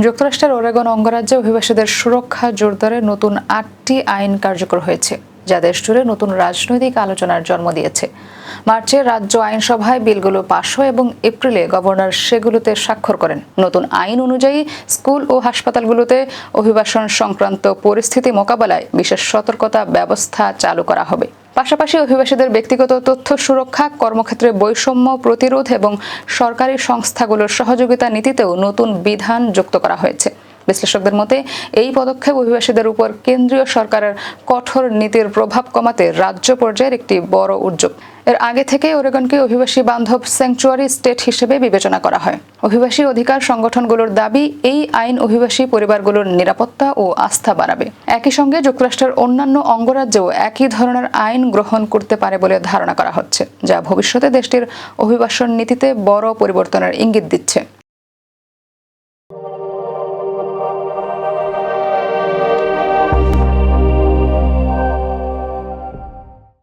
যুক্তরাষ্ট্রের ওরেগন অঙ্গরাজ্যে অভিবাসীদের সুরক্ষা জোরদারে নতুন ৮টি আইন কার্যকর হয়েছে, যা দেশ জুড়ে নতুন রাজনৈতিক আলোচনার জন্ম দিয়েছে। মার্চে রাজ্য আইনসভায় বিলগুলো পাস হয় এবং এপ্রিলে গভর্নর সেগুলোতে স্বাক্ষর করেন। নতুন আইন অনুযায়ী স্কুল ও হাসপাতালগুলোতে অভিবাসন সংক্রান্ত পরিস্থিতি মোকাবেলায় বিশেষ সতর্কতা ব্যবস্থা চালু করা হবে। পাশাপাশি অভিবাসীদের ব্যক্তিগত তথ্য সুরক্ষা, কর্মক্ষেত্রে বৈষম্য প্রতিরোধ এবং সরকারি সংস্থাগুলোর সহযোগিতা নীতিতেও নতুন বিধান যুক্ত করা হয়েছে। বিশ্লেষকদের মতে এই পদক্ষেপ অভিবাসীদের উপর কেন্দ্রীয় সরকারের কঠোর নীতির প্রভাব কমাতে রাজ্য পর্যায়ের একটি বড় উদ্যোগ। এর আগে থেকে ওরেগনকে অভিবাসী বান্ধব স্যাংচুয়ারি স্টেট হিসেবে বিবেচনা করা হয়। অভিবাসী অধিকার সংগঠনগুলোর দাবি, এই আইন অভিবাসী পরিবারগুলোর নিরাপত্তা ও আস্থা বাড়াবে। একই সঙ্গে যুক্তরাষ্ট্রের অন্যান্য অঙ্গরাজ্যেও একই ধরনের আইন গ্রহণ করতে পারে বলে ধারণা করা হচ্ছে, যা ভবিষ্যতে দেশটির অভিবাসন নীতিতে বড় পরিবর্তনের ইঙ্গিত দিচ্ছে।